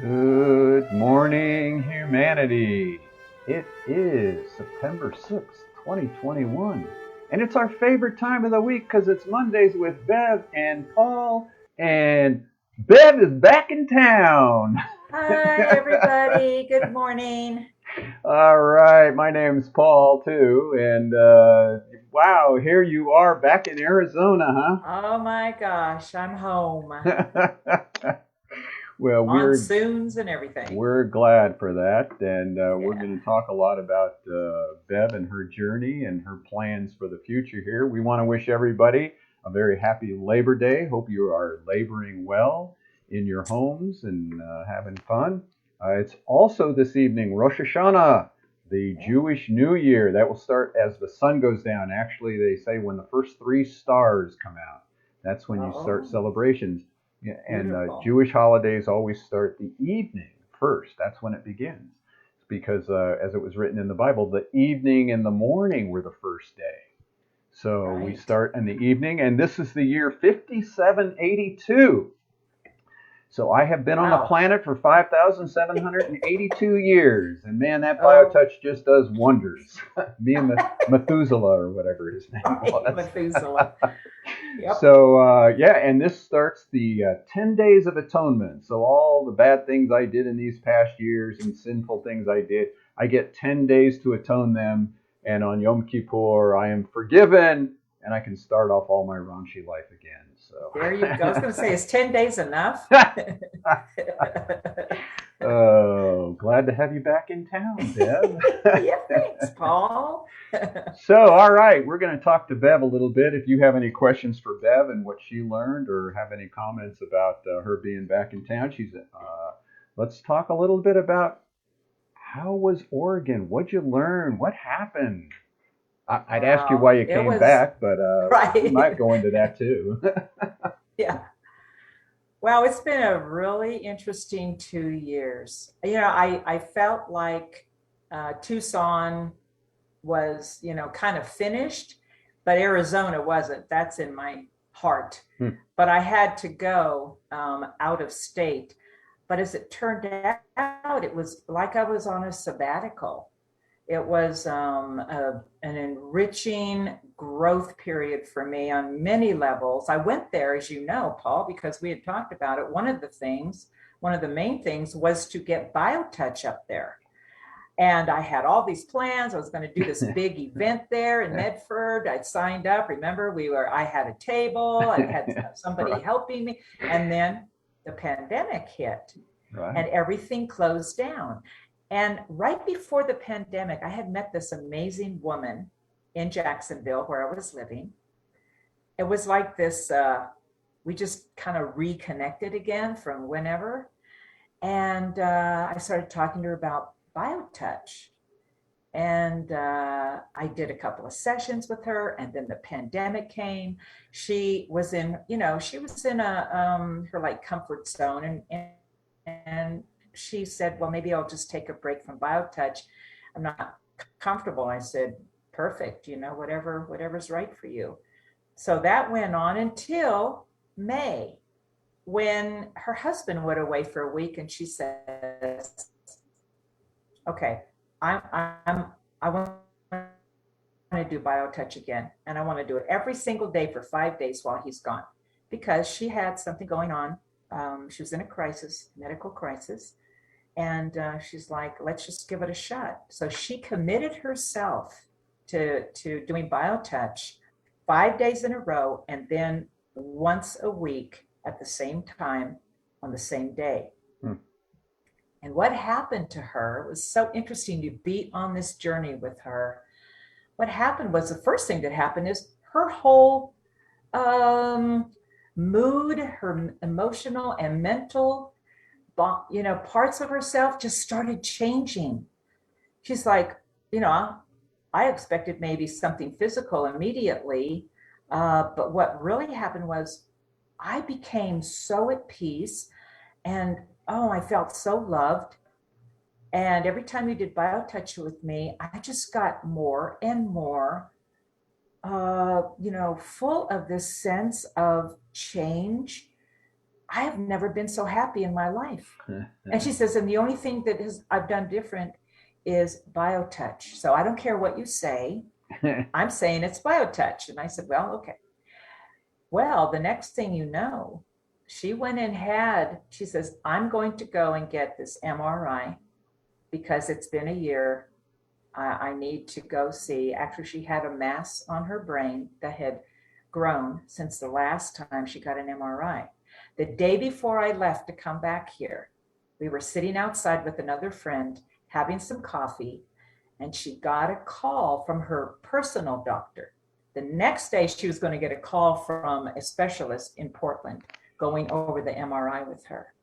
Good morning, humanity. It is September 6th, 2021, and it's our favorite time of the week because it's Mondays with Bev and Paul, and Bev is back in town. Hi, everybody. Good morning. All right, my name's Paul too, and wow, here you are back in Arizona, Oh my gosh, I'm home. huh? Well, Monsoons and everything. we're glad for that, and we're Yeah. going to talk a lot about Bev and her journey and her plans for the future here. We want to wish everybody a very happy Labor Day. Hope you are laboring well in your homes and having fun. It's also this evening, Rosh Hashanah, the Yeah. Jewish New Year. That will start as the sun goes down. Actually, they say when the first three stars come out, that's when you start Oh, celebrations. Yeah, and beautiful. Jewish holidays always start the evening first. That's when it begins. It's because, as it was written in the Bible, the evening and the morning were the first day. So we Right. start in the evening, and this is the year 5782. So I have been on the Wow. planet for 5,782 years, and man, that Oh, BioTouch just does wonders. Me and Methuselah, or whatever his name right. was. Methuselah. Yep. So yeah, and this starts the 10 days of atonement. So all the bad things I did in these past years and sinful things I did, I get 10 days to atone them. And on Yom Kippur, I am forgiven, and I can start off all my raunchy life again. There you go. I was going to say, is 10 days enough? So, oh, glad to have you back in town, Bev. Yeah, thanks, Paul. So, all right, we're going to talk to Bev a little bit. If you have any questions for Bev and what she learned, or have any comments about her being back in town, let's talk a little bit about how was Oregon? What'd you learn? What happened? I'd ask you why Wow. you It came was back, but we might right. go into that too. Yeah. Well, it's been a really interesting 2 years. I felt like Tucson was, kind of finished, but Arizona wasn't. That's in my heart. But I had to go out of state. But as it turned out, it was like I was on a sabbatical. It was an enriching growth period for me on many levels. I went there, as you know, Paul, because we had talked about it. One of the main things was to get BioTouch up there. And I had all these plans. I was going to do this big event there in Medford. I'd signed up. Remember, I had a table, I had somebody Right, helping me. And then the pandemic hit right. and everything closed down. And right before the pandemic, I had met this amazing woman in Jacksonville where I was living. It was like this, we just kind of reconnected again from whenever. And I started talking to her about BioTouch. And I did a couple of sessions with her, and then the pandemic came. She was in a her like comfort zone, and she said, "Well, maybe I'll just take a break from BioTouch. I'm not comfortable." I said, "Perfect. Whatever's right for you." So that went on until May, when her husband went away for a week, and she says, "Okay, I'm I'm I want to do BioTouch again, and I want to do it every single day for 5 days while he's gone," because she had something going on. She was in a crisis, medical crisis, and she's like, "Let's just give it a shot." So she committed herself to doing BioTouch 5 days in a row, and then once a week at the same time on the same day. Hmm. And what happened to her was so interesting to be on this journey with her. What happened was, the first thing that happened is her whole um, mood, her emotional and mental, parts of herself just started changing. She's like, you know, I expected maybe something physical immediately, but what really happened was I became so at peace, and oh, I felt so loved. And every time you did BioTouch with me, I just got more and more, full of this sense of change. I have never been so happy in my life. And she says, and the only thing that I've done different is BioTouch. So I don't care what you say. I'm saying it's BioTouch. And I said, well, okay. Well, the next thing you know, she went and she says, I'm going to go and get this MRI because it's been a year. I need to go see. Actually, she had a mass on her brain that had grown since the last time she got an MRI. The day before I left to come back here, we were sitting outside with another friend having some coffee, and she got a call from her personal doctor. The next day, she was going to get a call from a specialist in Portland going over the MRI with her.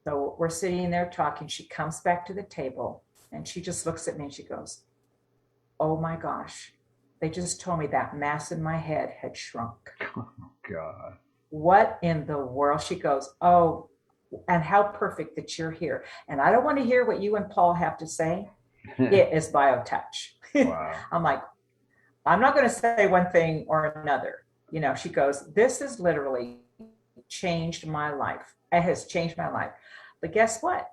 So we're sitting there talking. She comes back to the table and she just looks at me and she goes, oh my gosh, they just told me that mass in my head had shrunk. Oh, God. What in the world? She goes, oh, and how perfect that you're here. And I don't want to hear what you and Paul have to say. It is BioTouch. Wow. I'm like, I'm not going to say one thing or another. She goes, this has literally changed my life. It has changed my life. But guess what?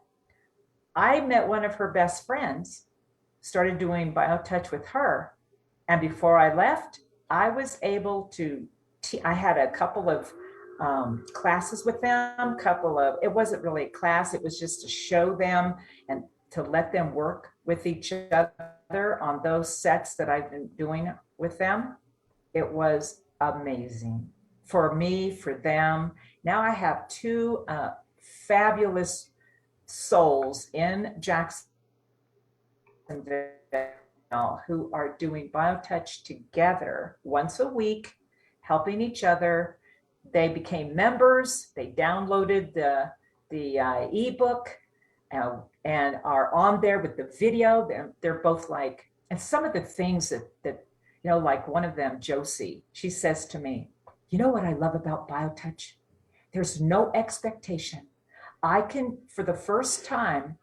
I met one of her best friends, started doing BioTouch with her. And before I left, I was able to, I had a couple of classes with them, it wasn't really a class, it was just to show them and to let them work with each other on those sets that I've been doing with them. It was amazing for me, for them. Now I have two fabulous souls in Jacksonville who are doing BioTouch together once a week, helping each other. They became members. They downloaded the ebook and are on there with the video. They're both like, and some of the things that like one of them, Josie, she says to me, you know what I love about BioTouch? There's no expectation. I can, for the first time,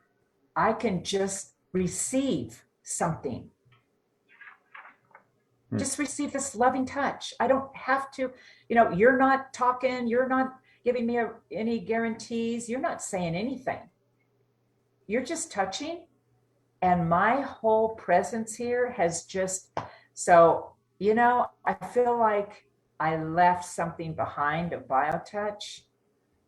I can just receive something. Just receive this loving touch. I don't have to, you're not talking, you're not giving me any guarantees, you're not saying anything. You're just touching. And my whole presence here has just, so, I feel like I left something behind of BioTouch,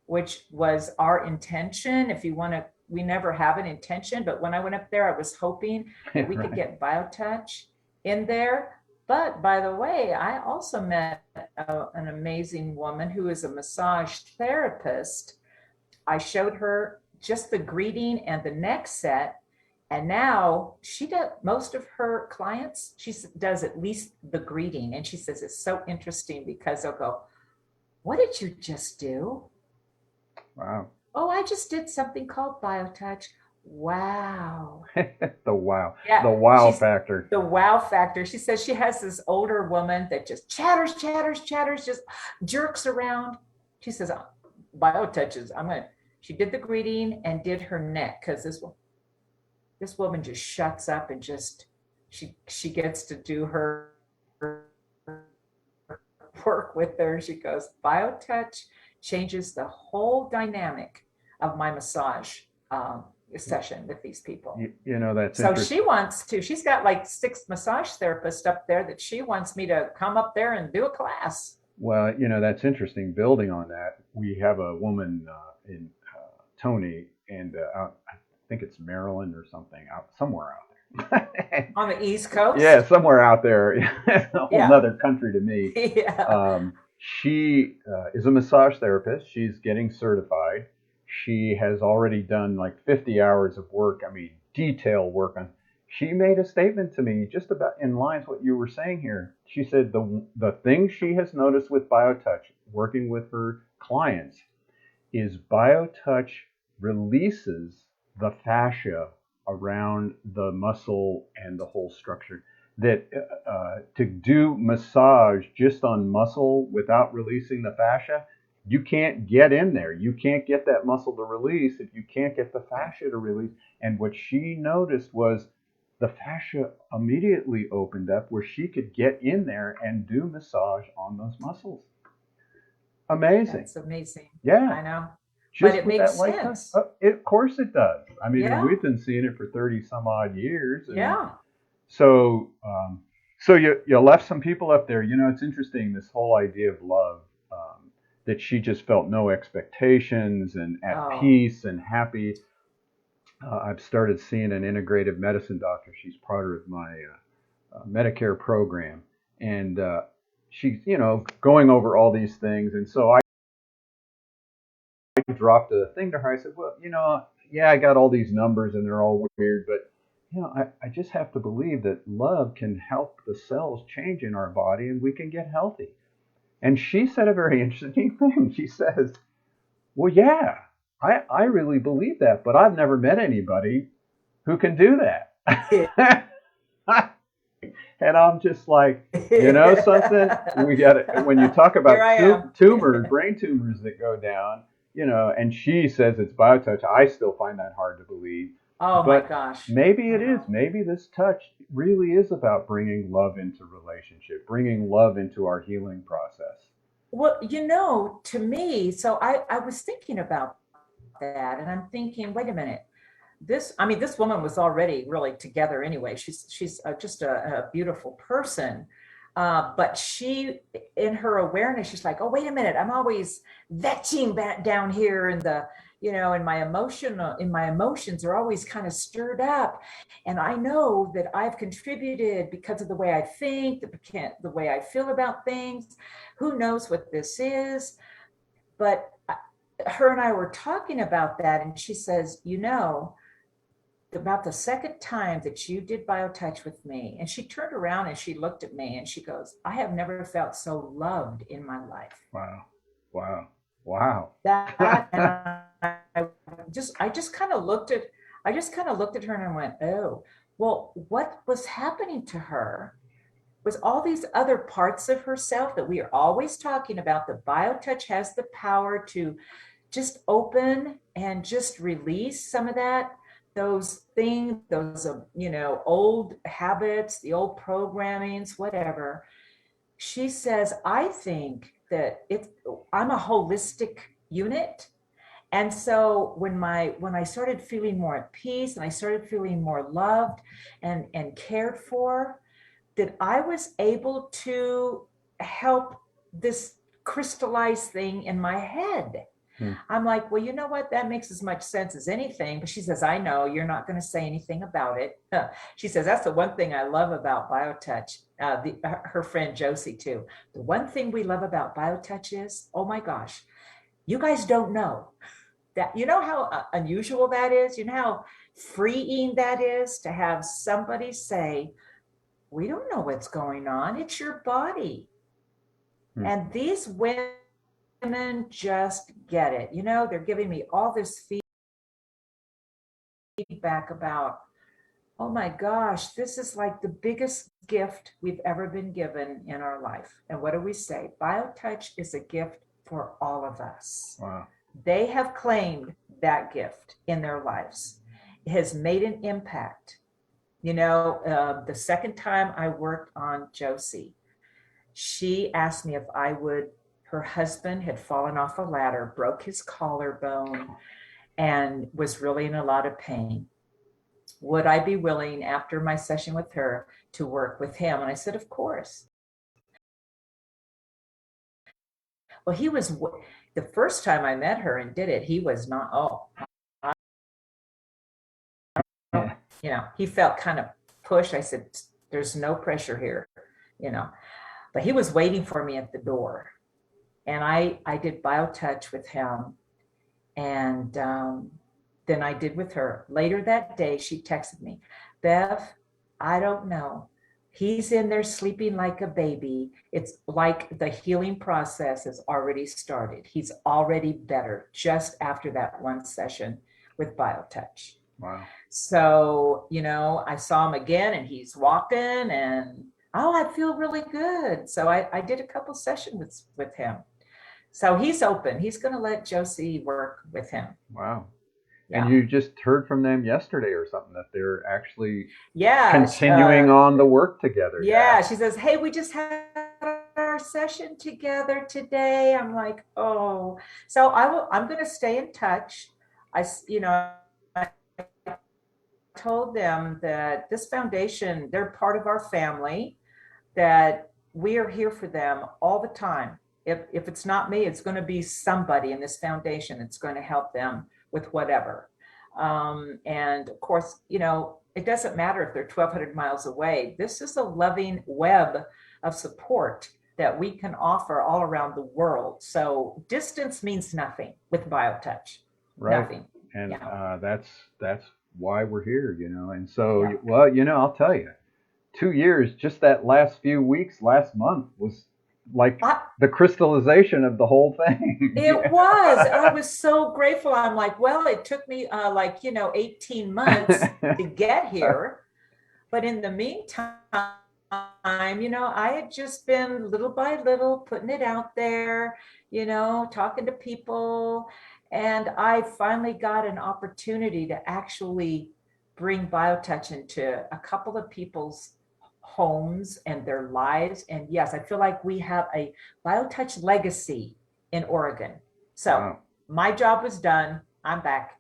which was our intention. If you want to, we never have an intention, but when I went up there, I was hoping that we could get BioTouch in there. But by the way, I also met an amazing woman who is a massage therapist. I showed her just the greeting and the neck set. And now she does, most of her clients, she does at least the greeting. And she says it's so interesting because they'll go, what did you just do? Wow. Oh, I just did something called BioTouch. Wow. The wow. Yeah, the wow factor. The wow factor. She says she has this older woman that just chatters, just jerks around. She says, BioTouch is, she did the greeting and did her neck because this woman just shuts up and just, she gets to do her work with her. She goes, BioTouch changes the whole dynamic of my massage session with these people. That's so she wants to, she's got like 6 massage therapists up there that she wants me to come up there and do a class. Well, that's interesting. Building on that, we have a woman in Tony, and I think it's Maryland or something, somewhere out there. On the East Coast? Yeah, somewhere out there. A whole other country to me. Yeah. She is a massage therapist. She's getting certified. She has already done like 50 hours of work. Detail work on. She made a statement to me just about in lines what you were saying here. She said the thing she has noticed with BioTouch, working with her clients, is BioTouch releases the fascia around the muscle and the whole structure. That to do massage just on muscle without releasing the fascia, you can't get in there. You can't get that muscle to release if you can't get the fascia to release. And what she noticed was the fascia immediately opened up where she could get in there and do massage on those muscles. Amazing. That's amazing. Yeah. I know. But Just it with makes that light touch. sense. Of course it does. I mean, and Yeah. we've been seeing it for 30 some odd years. And Yeah. so, so you left some people up there. It's interesting, this whole idea of love, that she just felt no expectations and at Oh, peace and happy. I've started seeing an integrative medicine doctor. She's part of my Medicare program. And she's, going over all these things. And so I dropped a thing to her. I said, well, yeah, I got all these numbers and they're all weird, but I just have to believe that love can help the cells change in our body and we can get healthy. And she said a very interesting thing. She says, well, yeah, I really believe that, but I've never met anybody who can do that. And I'm just like, something, we got it. When you talk here about I am. tumors, brain tumors that go down, and she says it's biotouch. I still find that hard to believe, Oh my but gosh. maybe I it is. know. Maybe this touch really is about bringing love into relationship, bringing love into our healing process. Well, to me, so I was thinking about that and I'm thinking, wait a minute. This woman was already really together anyway. She's just a beautiful person. But she, in her awareness, she's like, oh, wait a minute. I'm always vetting back down here in in my emotions are always kind of stirred up. And I know that I've contributed because of the way I think, the way I feel about things. Who knows what this is? But her and I were talking about that, and she says, about the second time that you did BioTouch with me, and she turned around and she looked at me and she goes, I have never felt so loved in my life. Wow. Wow. Wow. That and I just kind of looked at her and I went, oh, well, what was happening to her was all these other parts of herself that we are always talking about. The BioTouch has the power to just open and just release some of those things, those old habits, the old programmings, whatever. She says, I think that I'm a holistic unit. And so when I started feeling more at peace and I started feeling more loved and cared for, that I was able to help this crystallized thing in my head. Hmm. I'm like, well, you know what? That makes as much sense as anything. But she says, I know you're not going to say anything about it. She says, that's the one thing I love about BioTouch. Her friend Josie, too. The one thing we love about BioTouch is, oh my gosh, you guys don't know that. You know how unusual that is? You know how freeing that is to have somebody say, we don't know what's going on. It's your body. Hmm. And these women just get it. They're giving me all this feedback about, oh my gosh, this is like the biggest gift we've ever been given in our life. And what do we say? BioTouch is a gift for all of us. Wow. They have claimed that gift in their lives. It has made an impact. The second time I worked on Josie, she asked me if I would, her husband had fallen off a ladder, broke his collarbone, and was really in a lot of pain. Would I be willing, after my session with her, to work with him? And I said, of course. Well, the first time I met her and did it, he was not, he felt kind of pushed. I said, there's no pressure here, but he was waiting for me at the door. And I did BioTouch with him. And then I did with her. Later that day, she texted me, Bev, I don't know. He's in there sleeping like a baby. It's like the healing process has already started. He's already better just after that one session with BioTouch. Wow. So, I saw him again and he's walking and, oh, I feel really good. So I did a couple sessions with him. So he's open. He's going to let Josie work with him. Wow. Yeah. And you just heard from them yesterday or something that they're actually Yeah. continuing on the work together. Yeah. She says, hey, we just had our our session together today. I'm like, oh, so I'm going to stay in touch. You know, I told them that this foundation, they're part of our family, that we are here for them all the time. If it's not me, it's going to be somebody in this foundation that's going to help them with whatever. And of course, it doesn't matter if they're 1,200 miles away. This is a loving web of support that we can offer all around the world. So distance means nothing with BioTouch. Right. Nothing. And Yeah. that's why we're here, And so, Yeah. well, I'll tell you, 2 years, just that last few weeks, last month was like I, the crystallization of the whole thing. It was. I was so grateful. I'm like, well, it took me 18 months to get here. But in the meantime, I had just been little by little putting it out there, talking to people. And I finally got an opportunity to actually bring BioTouch into a couple of people's homes and their lives. And yes, I feel like we have a BioTouch legacy in Oregon. So Wow. my job was done. I'm back.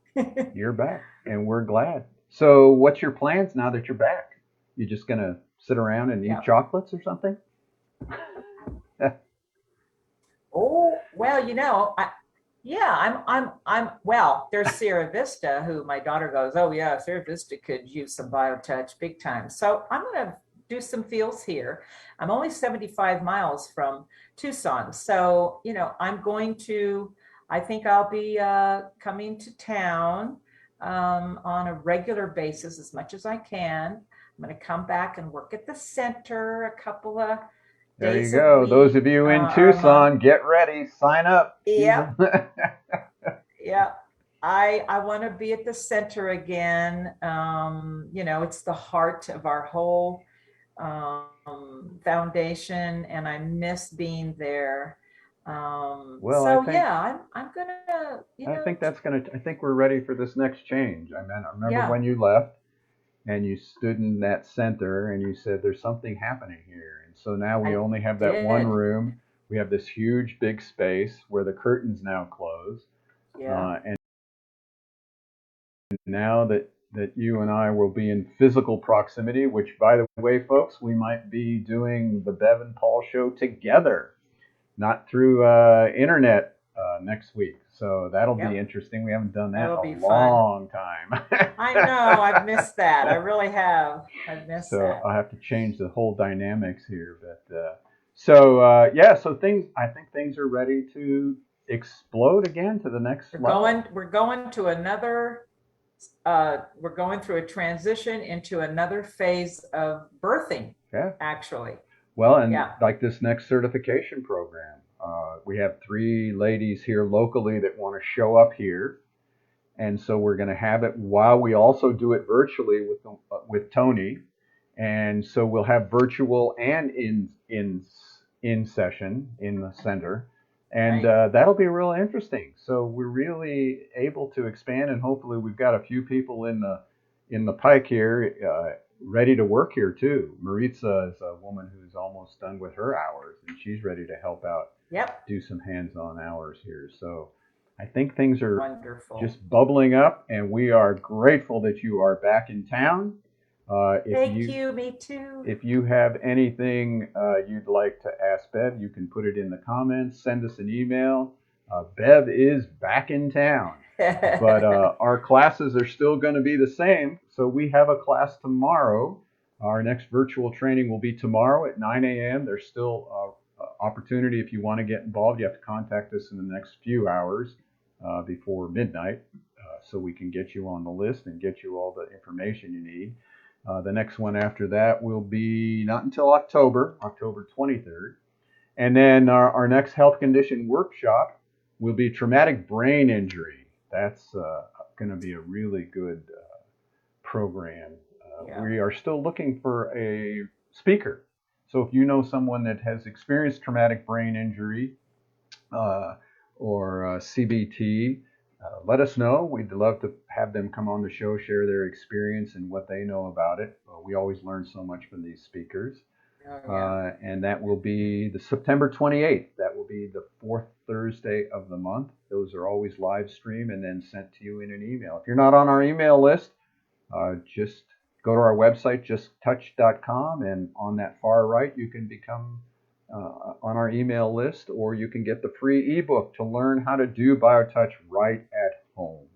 You're back, and we're glad. So, what's your plans now that you're back? You just gonna sit around and eat Yeah. chocolates or something? Oh, well, well, there's Sierra Vista, who my daughter goes, oh yeah, Sierra Vista could use some BioTouch big time. So I'm going to do some feels here. I'm only 75 miles from Tucson. So, I think I'll be coming to town on a regular basis as much as I can. I'm going to come back and work at the center a couple of There you days a go. Those week of you in or a month. Tucson, get ready, sign up. Yep. Yeah, I want to be at the center again. It's the heart of our whole foundation, and I miss being there. Well, So yeah, I'm gonna, I think we're ready for this next change. I mean, I remember yeah, when you left and you stood in that center and you said, "There's something happening here." And so now we I only have that one did. room. We have this huge, big space where the curtains now close. Yeah. And now that you and I will be in physical proximity, which, by the way, folks, we might be doing the Bev and Paul show together, not through internet next week. So that'll be Yep. interesting. We haven't done that in That'll be a fun. long time. I know. I've missed that. I really have. I've missed So that. I'll have to change the whole dynamics here. So things, I think things are ready to explode again to the next level. We're going to another we're going through a transition into another phase of birthing, Yeah. actually. Well, and Yeah. like this next certification program, we have 3 ladies here locally that want to show up here, and so we're going to have it while we also do it virtually with Tony, and so we'll have virtual and in session in the center, and Right. that'll be real interesting. So we're really able to expand, and hopefully we've got a few people in the pike here. Ready to work here too. Maritza is a woman who's almost done with her hours, and she's ready to help out, Yep. do some hands-on hours here. So I think things are Wonderful. just bubbling up, and we are grateful that you are back in town. Thank you. Me too. If you have anything you'd like to ask Bev, you can put it in the comments. Send us an email. Bev is back in town, but our classes are still going to be the same. So we have a class tomorrow. Our next virtual training will be tomorrow at 9 a.m. There's still opportunity if you want to get involved. You have to contact us in the next few hours before midnight so we can get you on the list and get you all the information you need. The next one after that will be not until October 23rd. And then our next health condition workshop will be traumatic brain injury. That's going to be a really good program. Yeah. We are still looking for a speaker. So if you know someone that has experienced traumatic brain injury uh, or CBT, let us know. We'd love to have them come on the show, share their experience and what they know about it. We always learn so much from these speakers. Oh, yeah. And that will be the September 28th. That will be the fourth Thursday of the month. Those are always live streamed and then sent to you in an email. If you're not on our email list, just go to our website, justtouch.com, and on that far right, you can become on our email list, or you can get the free ebook to learn how to do BioTouch right at home.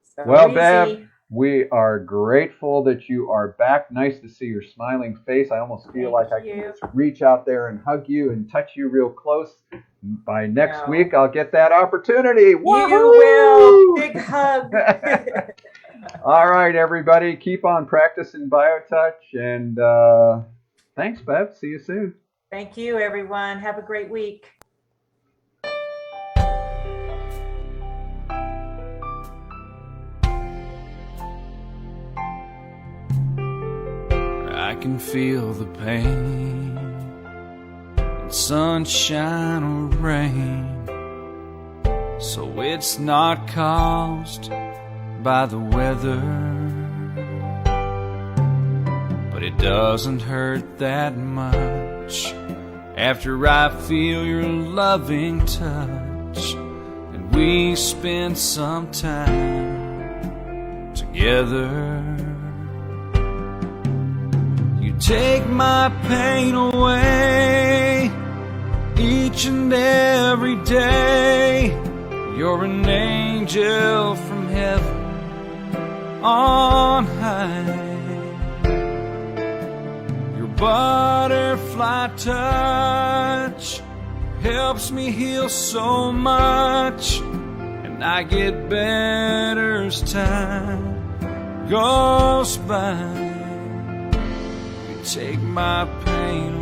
So Well, easy. Bev, we are grateful that you are back. Nice to see your smiling face. I almost feel Thank like I can you. just reach out there and hug you and touch you real close. By next No. week, I'll get that opportunity. You Woohoo! will. Big hug. All right, everybody, keep on practicing BioTouch, and thanks, Bev. See you soon. Thank you, everyone. Have a great week. I can feel the pain in sunshine or rain, so it's not caused by the weather, but it doesn't hurt that much after I feel your loving touch and we spend some time together. You take my pain away each and every day. You're an angel from heaven on high. Your butterfly touch helps me heal so much, and I get better as time goes by. You take my pain